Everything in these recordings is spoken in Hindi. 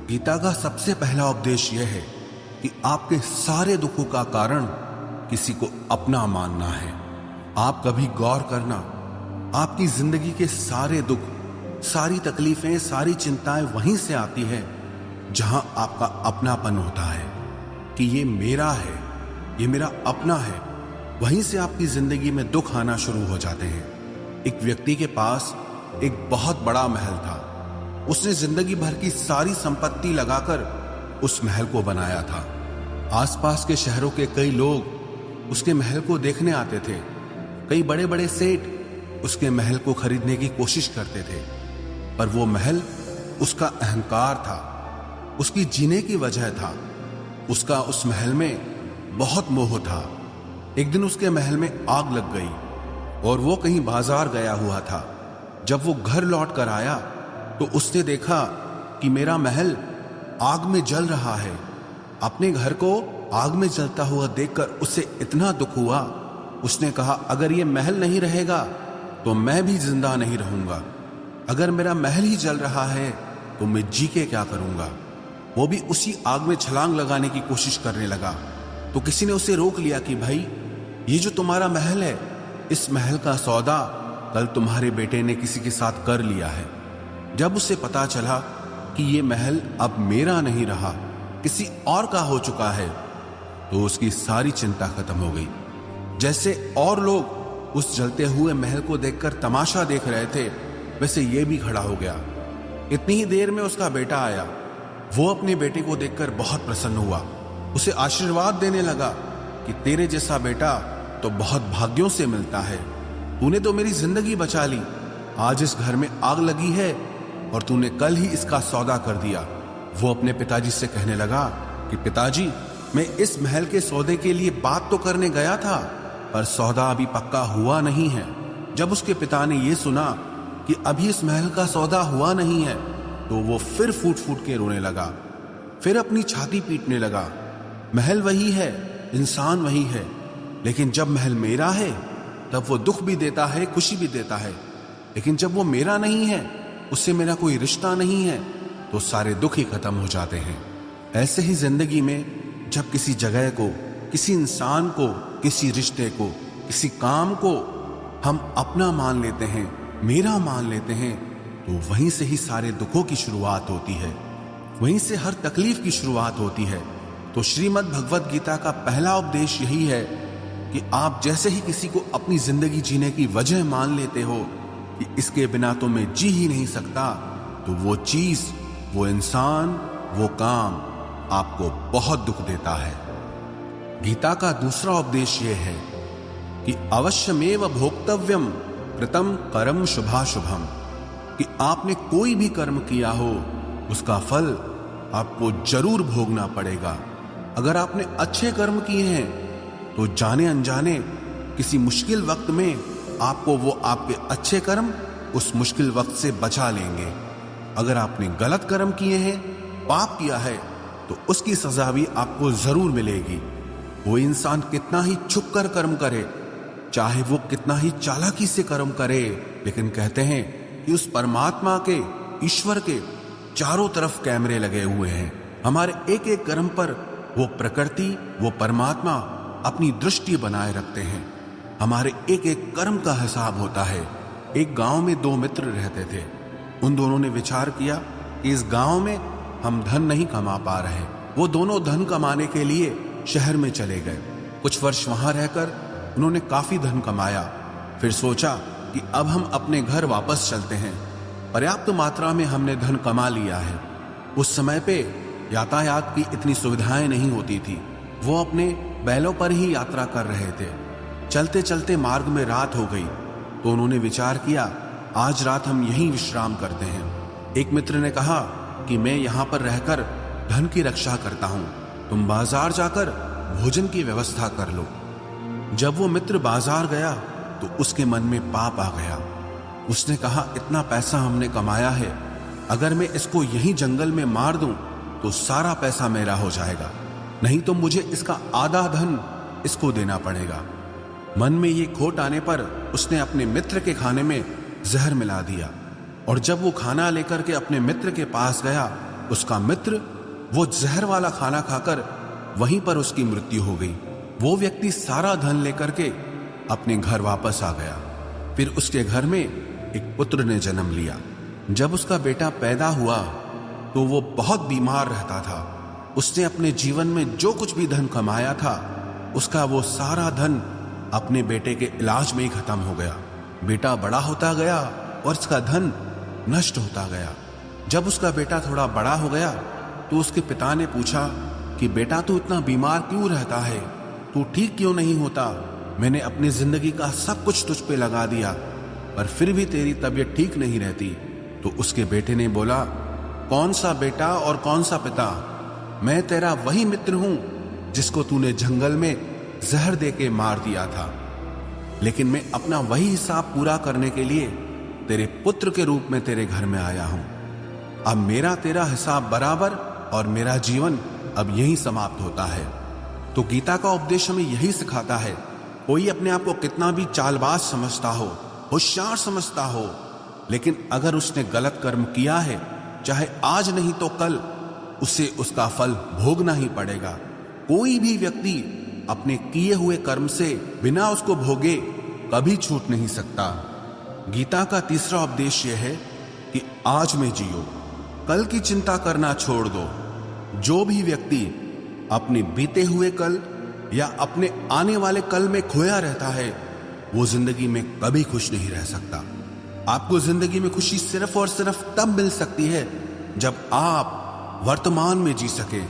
गीता का सबसे पहला उपदेश यह है कि आपके सारे दुखों का कारण किसी को अपना मानना है। आप कभी गौर करना, आपकी जिंदगी के सारे दुख, सारी तकलीफें, सारी चिंताएं वहीं से आती है जहां आपका अपनापन होता है कि ये मेरा है, ये मेरा अपना है। वहीं से आपकी जिंदगी में दुख आना शुरू हो जाते हैं। एक व्यक्ति के पास एक बहुत बड़ा महल था। उसने जिंदगी भर की सारी संपत्ति लगाकर उस महल को बनाया था। आसपास के शहरों के कई लोग उसके महल को देखने आते थे। कई बड़े बड़े सेठ उसके महल को खरीदने की कोशिश करते थे, पर वो महल उसका अहंकार था, उसकी जीने की वजह था। उसका उस महल में बहुत मोह था। एक दिन उसके महल में आग लग गई और वो कहीं बाजार गया हुआ था। जब वो घर लौट कर आया तो उसने देखा कि मेरा महल आग में जल रहा है। अपने घर को आग में जलता हुआ देखकर उसे इतना दुख हुआ। उसने कहा, अगर ये महल नहीं रहेगा तो मैं भी जिंदा नहीं रहूंगा। अगर मेरा महल ही जल रहा है तो मैं जी के क्या करूंगा। वो भी उसी आग में छलांग लगाने की कोशिश करने लगा तो किसी ने उसे रोक लिया कि भाई, ये जो तुम्हारा महल है, इस महल का सौदा कल तुम्हारे बेटे ने किसी के साथ कर लिया है। जब उसे पता चला कि ये महल अब मेरा नहीं रहा, किसी और का हो चुका है, तो उसकी सारी चिंता खत्म हो गई। जैसे और लोग उस जलते हुए महल को देखकर तमाशा देख रहे थे, वैसे ये भी खड़ा हो गया। इतनी ही देर में उसका बेटा आया। वो अपने बेटे को देखकर बहुत प्रसन्न हुआ। उसे आशीर्वाद देने लगा कि तेरे जैसा बेटा तो बहुत भाग्यों से मिलता है। तूने तो मेरी जिंदगी बचा ली। आज इस घर में आग लगी है और तूने कल ही इसका सौदा कर दिया। वो अपने पिताजी से कहने लगा कि पिताजी, मैं इस महल के सौदे के लिए बात तो करने गया था, पर सौदा अभी पक्का हुआ नहीं है। जब उसके पिता ने यह सुना कि अभी इस महल का सौदा हुआ नहीं है तो वो फिर फूट फूट के रोने लगा, फिर अपनी छाती पीटने लगा। महल वही है, इंसान वही है, लेकिन जब महल मेरा है तब वो दुख भी देता है, खुशी भी देता है। लेकिन जब वो मेरा नहीं है, उससे मेरा कोई रिश्ता नहीं है, तो सारे दुख ही खत्म हो जाते हैं। ऐसे ही जिंदगी में जब किसी जगह को, किसी इंसान को, किसी रिश्ते को, किसी काम को हम अपना मान लेते हैं, मेरा मान लेते हैं, तो वहीं से ही सारे दुखों की शुरुआत होती है, वहीं से हर तकलीफ की शुरुआत होती है। तो श्रीमद् भगवद गीता का पहला उपदेश यही है कि आप जैसे ही किसी को अपनी जिंदगी जीने की वजह मान लेते हो कि इसके बिना तो मैं जी ही नहीं सकता, तो वो चीज, वो इंसान, वो काम आपको बहुत दुख देता है। गीता का दूसरा उपदेश यह है कि अवश्यमेव भोक्तव्यम कृतं कर्म शुभाशुभम, कि आपने कोई भी कर्म किया हो उसका फल आपको जरूर भोगना पड़ेगा। अगर आपने अच्छे कर्म किए हैं तो जाने अनजाने किसी मुश्किल वक्त में आपको वो आपके अच्छे कर्म उस मुश्किल वक्त से बचा लेंगे। अगर आपने गलत कर्म किए हैं, पाप किया है, तो उसकी सजा भी आपको जरूर मिलेगी। वो इंसान कितना ही छुप कर कर्म करे, चाहे वो कितना ही चालाकी से कर्म करे, लेकिन कहते हैं कि उस परमात्मा के, ईश्वर के चारों तरफ कैमरे लगे हुए हैं। हमारे एक एक कर्म पर वो प्रकृति, वो परमात्मा अपनी दृष्टि बनाए रखते हैं। हमारे एक एक कर्म का हिसाब होता है। एक गांव में दो मित्र रहते थे। उन दोनों ने विचार किया कि इस गांव में हम धन नहीं कमा पा रहे। वो दोनों धन कमाने के लिए शहर में चले गए। कुछ वर्ष वहां रहकर उन्होंने काफी धन कमाया। फिर सोचा कि अब हम अपने घर वापस चलते हैं, पर्याप्त मात्रा में हमने धन कमा लिया है। उस समय पे यातायात की इतनी सुविधाएं नहीं होती थी। वो अपने बैलों पर ही यात्रा कर रहे थे। चलते चलते मार्ग में रात हो गई तो उन्होंने विचार किया, आज रात हम यहीं विश्राम करते हैं। एक मित्र ने कहा कि मैं यहाँ पर रहकर धन की रक्षा करता हूँ, तुम बाजार जाकर भोजन की व्यवस्था कर लो। जब वो मित्र बाजार गया तो उसके मन में पाप आ गया। उसने कहा, इतना पैसा हमने कमाया है, अगर मैं इसको यहीं जंगल में मार दूं तो सारा पैसा मेरा हो जाएगा, नहीं तो मुझे इसका आधा धन इसको देना पड़ेगा। मन में ये खोट आने पर उसने अपने मित्र के खाने में जहर मिला दिया और जब वो खाना लेकर के अपने मित्र के पास गया उसका मित्र वो जहर वाला खाना खाकर वहीं पर उसकी मृत्यु हो गई। वो व्यक्ति सारा धन लेकर के अपने घर वापस आ गया। फिर उसके घर में एक पुत्र ने जन्म लिया। जब उसका बेटा पैदा हुआ तो वो बहुत बीमार रहता था। उसने अपने जीवन में जो कुछ भी धन कमाया था उसका वो सारा धन अपने बेटे के इलाज में ही खत्म हो गया। बेटा बड़ा होता गया और उसका धन नष्ट होता गया। जब उसका बेटा थोड़ा बड़ा हो गया तो उसके पिता ने पूछा कि बेटा तू इतना बीमार क्यों रहता है, तू ठीक क्यों नहीं होता? मैंने अपनी जिंदगी का सब कुछ तुझ पे लगा दिया पर फिर भी तेरी तबीयत ठीक नहीं रहती। तो उसके बेटे ने बोला, कौन सा बेटा और कौन सा पिता? मैं तेरा वही मित्र हूं जिसको तूने जंगल में जहर देके मार दिया था, लेकिन मैं अपना वही हिसाब पूरा करने के लिए तेरे पुत्र के रूप में तेरे घर में आया हूं। अब मेरा तेरा हिसाब बराबर और मेरा जीवन अब यही समाप्त होता है। तो गीता का उपदेश हमें यही सिखाता है, कोई अपने आप को कितना भी चालबाज समझता हो, होशियार समझता हो, लेकिन अगर उसने गलत कर्म किया है, चाहे आज नहीं तो कल उसे उसका फल भोगना ही पड़ेगा। कोई भी व्यक्ति अपने किए हुए कर्म से बिना उसको भोगे कभी छूट नहीं सकता। गीता का तीसरा उपदेश यह है कि आज में जियो, कल की चिंता करना छोड़ दो। जो भी व्यक्ति अपने बीते हुए कल या अपने आने वाले कल में खोया रहता है वो जिंदगी में कभी खुश नहीं रह सकता। आपको जिंदगी में खुशी सिर्फ और सिर्फ तब मिल सकती है जब आप वर्तमान में जी सके,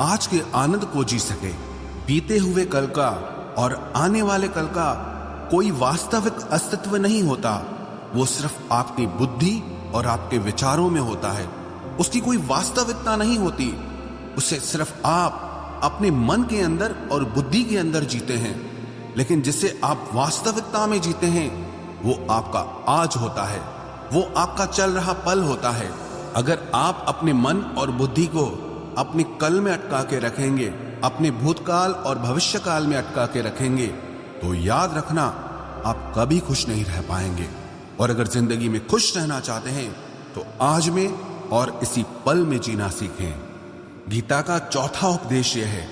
आज के आनंद को जी सके। बीते हुए कल का और आने वाले कल का कोई वास्तविक अस्तित्व नहीं होता, वो सिर्फ आपकी बुद्धि और आपके विचारों में होता है। उसकी कोई वास्तविकता नहीं होती, उसे सिर्फ आप अपने मन के अंदर और बुद्धि के अंदर जीते हैं। लेकिन जिसे आप वास्तविकता में जीते हैं वो आपका आज होता है, वो आपका चल रहा पल होता है। अगर आप अपने मन और बुद्धि को अपने कल में अटका के रखेंगे, अपने भूतकाल और भविष्यकाल में अटका के रखेंगे, तो याद रखना आप कभी खुश नहीं रह पाएंगे। और अगर जिंदगी में खुश रहना चाहते हैं तो आज में और इसी पल में जीना सीखें। गीता का चौथा उपदेश यह है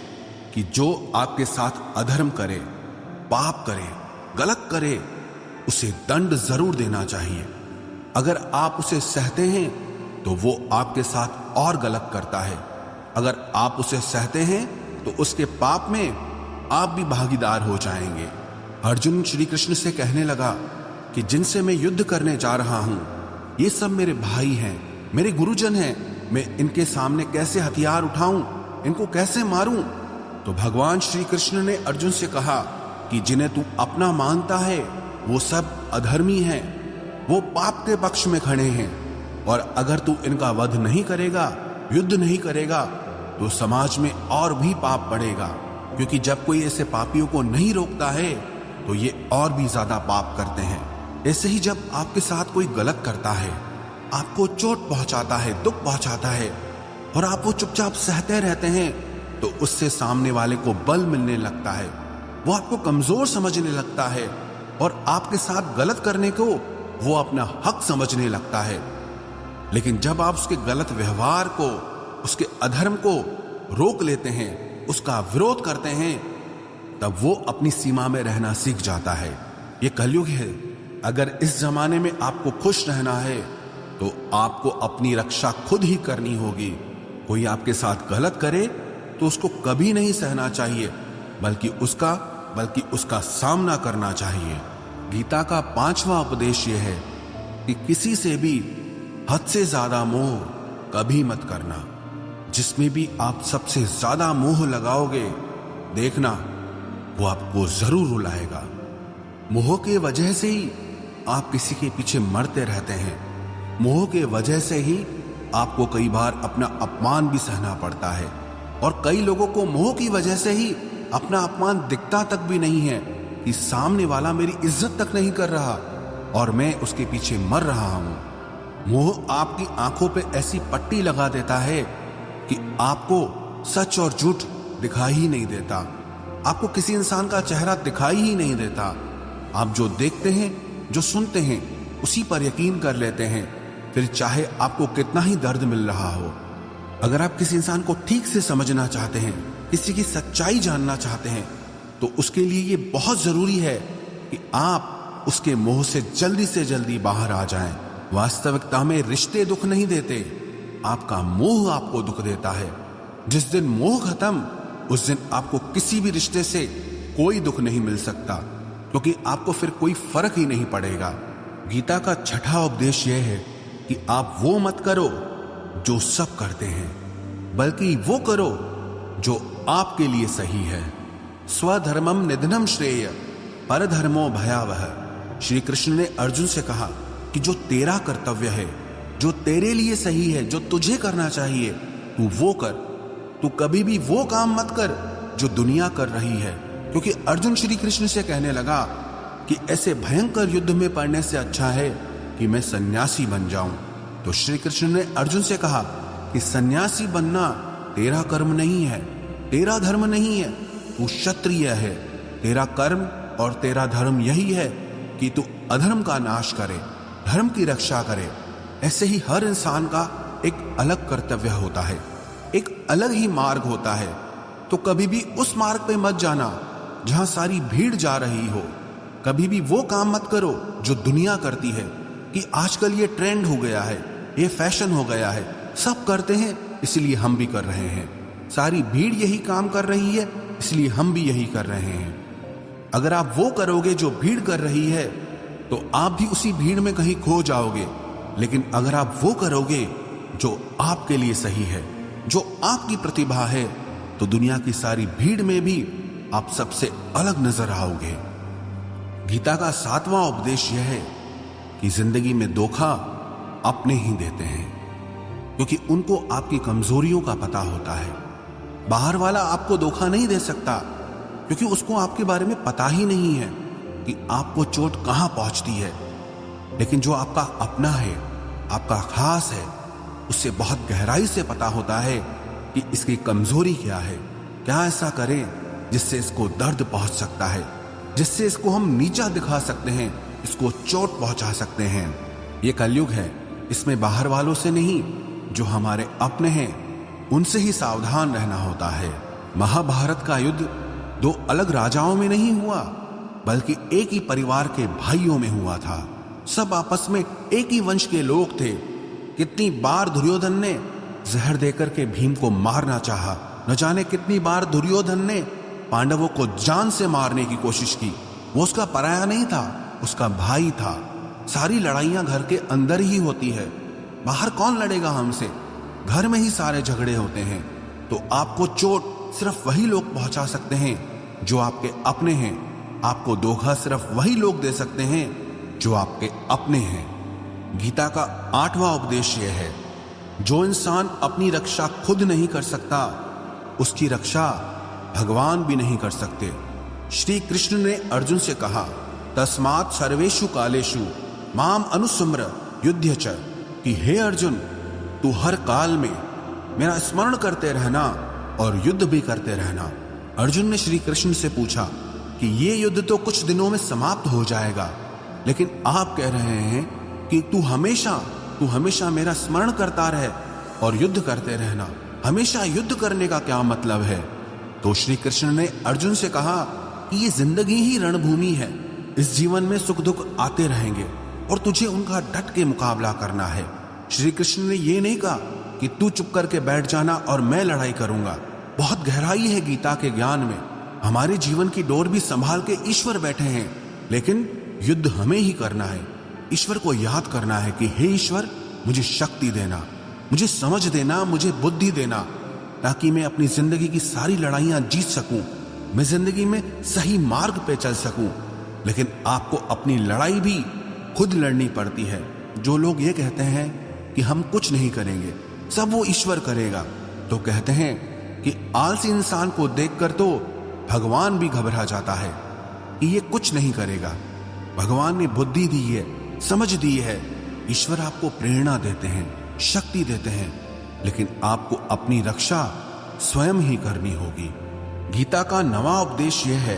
कि जो आपके साथ अधर्म करे, पाप करे, गलत करे, उसे दंड जरूर देना चाहिए। अगर आप उसे सहते हैं तो वो आपके साथ और गलत करता है। अगर आप उसे सहते हैं तो उसके पाप में आप भी भागीदार हो जाएंगे। अर्जुन श्री कृष्ण से कहने लगा कि जिनसे मैं युद्ध करने जा रहा हूं ये सब मेरे भाई हैं, मेरे गुरुजन हैं, मैं इनके सामने कैसे हथियार उठाऊं, इनको कैसे मारूं? तो भगवान श्री कृष्ण ने अर्जुन से कहा कि जिन्हें तू अपना मानता है वो सब अधर्मी हैं, वो पाप के पक्ष में खड़े हैं, और अगर तू इनका वध नहीं करेगा, युद्ध नहीं करेगा, तो समाज में और भी पाप बढ़ेगा। क्योंकि जब कोई ऐसे पापियों को नहीं रोकता है तो ये और भी ज्यादा पाप करते हैं। ऐसे ही जब आपके साथ कोई गलत करता है, आपको चोट पहुंचाता है, दुख पहुंचाता है, और आप वो चुपचाप सहते रहते हैं, तो उससे सामने वाले को बल मिलने लगता है, वो आपको कमजोर समझने लगता है, और आपके साथ गलत करने को वो अपना हक समझने लगता है। लेकिन जब आप उसके गलत व्यवहार को, उसके अधर्म को रोक लेते हैं, उसका विरोध करते हैं, तब वो अपनी सीमा में रहना सीख जाता है। ये कलयुग है। अगर इस जमाने में आपको खुश रहना है तो आपको अपनी रक्षा खुद ही करनी होगी। कोई आपके साथ गलत करे तो उसको कभी नहीं सहना चाहिए, बल्कि उसका सामना करना चाहिए। गीता का पांचवा उपदेश यह है कि किसी से भी हद से ज्यादा मोह कभी मत करना। जिसमें भी आप सबसे ज्यादा मोह लगाओगे, देखना वो आपको जरूर रुलाएगा। मोह के वजह से ही आप किसी के पीछे मरते रहते हैं। मोह के वजह से ही आपको कई बार अपना अपमान भी सहना पड़ता है, और कई लोगों को मोह की वजह से ही अपना अपमान दिखता तक भी नहीं है कि सामने वाला मेरी इज्जत तक नहीं कर रहा और मैं उसके पीछे मर रहा हूं। मोह आपकी आंखों पे ऐसी पट्टी लगा देता है कि आपको सच और झूठ दिखाई ही नहीं देता, आपको किसी इंसान का चेहरा दिखाई ही नहीं देता। आप जो देखते हैं, जो सुनते हैं, उसी पर यकीन कर लेते हैं, फिर चाहे आपको कितना ही दर्द मिल रहा हो। अगर आप किसी इंसान को ठीक से समझना चाहते हैं, किसी की सच्चाई जानना चाहते हैं, तो उसके लिए ये बहुत जरूरी है कि आप उसके मोह से जल्दी बाहर आ जाएं। वास्तविकता में रिश्ते दुख नहीं देते, आपका मोह आपको दुख देता है। जिस दिन मोह खत्म, उस दिन आपको किसी भी रिश्ते से कोई दुख नहीं मिल सकता, क्योंकि आपको फिर कोई फर्क ही नहीं पड़ेगा। गीता का छठा उपदेश यह है कि आप वो मत करो जो सब करते हैं, बल्कि वो करो जो आपके लिए सही है। स्वधर्मम निधनम श्रेय परधर्मो भयावह। श्री कृष्ण ने अर्जुन से कहा कि जो तेरा कर्तव्य है, जो तेरे लिए सही है, जो तुझे करना चाहिए, तू वो कर। तू कभी भी वो काम मत कर जो दुनिया कर रही है, क्योंकि अर्जुन श्री कृष्ण से कहने लगा कि ऐसे भयंकर युद्ध में पड़ने से अच्छा है कि मैं सन्यासी बन जाऊं। तो श्री कृष्ण ने अर्जुन से कहा कि सन्यासी बनना तेरा कर्म नहीं है, तेरा धर्म नहीं है, तू क्षत्रिय है। तेरा कर्म और तेरा धर्म यही है कि तू अधर्म का नाश करे, धर्म की रक्षा करे। ऐसे ही हर इंसान का एक अलग कर्तव्य होता है, एक अलग ही मार्ग होता है। तो कभी भी उस मार्ग पे मत जाना जहां सारी भीड़ जा रही हो। कभी भी वो काम मत करो जो दुनिया करती है कि आजकल ये ट्रेंड हो गया है, ये फैशन हो गया है, सब करते हैं इसलिए हम भी कर रहे हैं। सारी भीड़ यही काम कर रही है इसलिए हम भी यही कर रहे हैं। अगर आप वो करोगे जो भीड़ कर रही है, तो आप भी उसी भीड़ में कहीं खो जाओगे। लेकिन अगर आप वो करोगे जो आपके लिए सही है, जो आपकी प्रतिभा है, तो दुनिया की सारी भीड़ में भी आप सबसे अलग नजर आओगे। गीता का सातवां उपदेश यह है कि जिंदगी में धोखा अपने ही देते हैं, क्योंकि उनको आपकी कमजोरियों का पता होता है। बाहर वाला आपको धोखा नहीं दे सकता, क्योंकि उसको आपके बारे में पता ही नहीं है कि आपको चोट कहां पहुंचती है। लेकिन जो आपका अपना है, आपका खास है, उससे बहुत गहराई से पता होता है कि इसकी कमजोरी क्या है, क्या ऐसा करें जिससे इसको दर्द पहुंच सकता है, जिससे इसको हम नीचा दिखा सकते हैं, इसको चोट पहुंचा सकते हैं। ये कलयुग है, इसमें बाहर वालों से नहीं, जो हमारे अपने हैं उनसे ही सावधान रहना होता है। महाभारत का युद्ध दो अलग राजाओं में नहीं हुआ, बल्कि एक ही परिवार के भाइयों में हुआ था। सब आपस में एक ही वंश के लोग थे। कितनी बार दुर्योधन ने जहर देकर के भीम को मारना चाहा, न जाने कितनी बार दुर्योधन ने पांडवों को जान से मारने की कोशिश की। वो उसका पराया नहीं था, उसका भाई था। सारी लड़ाइयां घर के अंदर ही होती है, बाहर कौन लड़ेगा हमसे? घर में ही सारे झगड़े होते हैं। तो आपको चोट सिर्फ वही लोग पहुंचा सकते हैं जो आपके अपने हैं। आपको धोखा सिर्फ वही लोग दे सकते हैं जो आपके अपने हैं। गीता का आठवां उपदेश यह है, जो इंसान अपनी रक्षा खुद नहीं कर सकता, उसकी रक्षा भगवान भी नहीं कर सकते। श्री कृष्ण ने अर्जुन से कहा, तस्मात् सर्वेषु कालेषु माम अनुस्मर युध्य च, कि हे अर्जुन, तू हर काल में मेरा स्मरण करते रहना और युद्ध भी करते रहना। अर्जुन ने श्री कृष्ण से पूछा कि ये युद्ध तो कुछ दिनों में समाप्त हो जाएगा, लेकिन आप कह रहे हैं कि तू हमेशा मेरा स्मरण करता रहे और युद्ध करते रहना। हमेशा युद्ध करने का क्या मतलब है? तो श्री कृष्ण ने अर्जुन से कहा कि ये जिंदगी ही रणभूमि है। इस जीवन में सुख दुख आते रहेंगे और तुझे उनका डट के मुकाबला करना है। श्री कृष्ण ने ये नहीं कहा कि तू चुप करके बैठ जाना और मैं लड़ाई करूंगा। बहुत गहराई है गीता के ज्ञान में। हमारे जीवन की डोर भी संभाल के ईश्वर बैठे हैं, लेकिन युद्ध हमें ही करना है। ईश्वर को याद करना है कि हे ईश्वर, मुझे शक्ति देना, मुझे समझ देना, मुझे बुद्धि देना, ताकि मैं अपनी जिंदगी की सारी लड़ाइयां जीत सकूं, मैं जिंदगी में सही मार्ग पे चल सकूं। लेकिन आपको अपनी लड़ाई भी खुद लड़नी पड़ती है। जो लोग ये कहते हैं कि हम कुछ नहीं करेंगे, सब वो ईश्वर करेगा, तो कहते हैं कि आलसी इंसान को देखकर तो भगवान भी घबरा जाता है कि ये कुछ नहीं करेगा। भगवान ने बुद्धि दी है, समझ दी है। ईश्वर आपको प्रेरणा देते हैं, शक्ति देते हैं, लेकिन आपको अपनी रक्षा स्वयं ही करनी होगी। गीता का नवा उपदेश यह है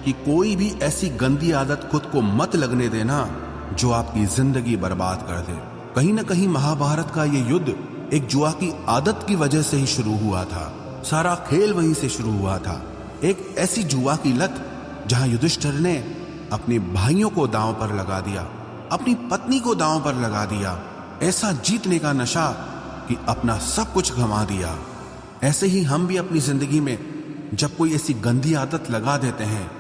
कि कोई भी ऐसी गंदी आदत खुद को मत लगने देना जो आपकी जिंदगी बर्बाद कर दे। कहीं ना कहीं महाभारत का ये युद्ध एक जुआ की आदत की वजह से ही शुरू हुआ था। सारा खेल वहीं से शुरू हुआ था। एक ऐसी जुआ की लत जहां युधिष्ठिर ने अपने भाइयों को दांव पर लगा दिया, अपनी पत्नी को दांव पर लगा दिया। ऐसा जीतने का नशा कि अपना सब कुछ गंवा दिया। ऐसे ही हम भी अपनी जिंदगी में जब कोई ऐसी गंदी आदत लगा देते हैं,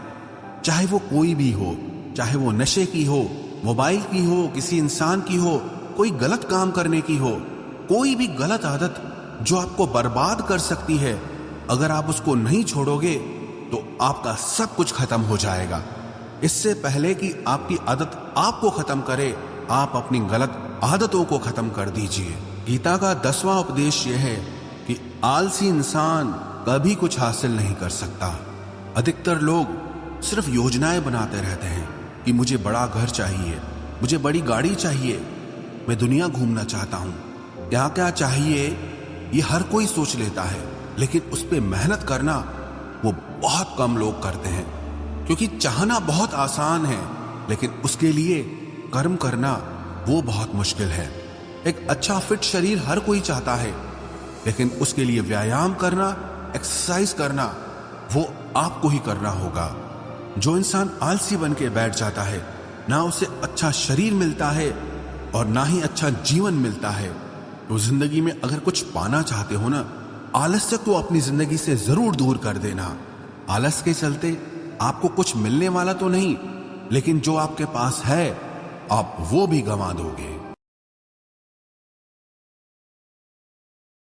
चाहे वो कोई भी हो, चाहे वो नशे की हो, मोबाइल की हो, किसी इंसान की हो, कोई गलत काम करने की हो, कोई भी गलत आदत जो आपको बर्बाद कर सकती है, अगर आप उसको नहीं छोड़ोगे तो आपका सब कुछ खत्म हो जाएगा। इससे पहले कि आपकी आदत आपको खत्म करे, आप अपनी गलत आदतों को खत्म कर दीजिए। गीता का 10वां उपदेश यह है कि आलसी इंसान कभी कुछ हासिल नहीं कर सकता। अधिकतर लोग सिर्फ योजनाएं बनाते रहते हैं कि मुझे बड़ा घर चाहिए, मुझे बड़ी गाड़ी चाहिए, मैं दुनिया घूमना चाहता हूं। क्या क्या चाहिए ये हर कोई सोच लेता है, लेकिन उस पर मेहनत करना वो बहुत कम लोग करते हैं। क्योंकि चाहना बहुत आसान है, लेकिन उसके लिए कर्म करना वो बहुत मुश्किल है। एक अच्छा फिट शरीर हर कोई चाहता है, लेकिन उसके लिए व्यायाम करना, एक्सरसाइज करना, वो आपको ही करना होगा। जो इंसान आलसी बन के बैठ जाता है, ना उसे अच्छा शरीर मिलता है और ना ही अच्छा जीवन मिलता है। तो जिंदगी में अगर कुछ पाना चाहते हो ना, आलस्य को अपनी जिंदगी से जरूर दूर कर देना। आलस के चलते आपको कुछ मिलने वाला तो नहीं, लेकिन जो आपके पास है आप वो भी गंवा दोगे।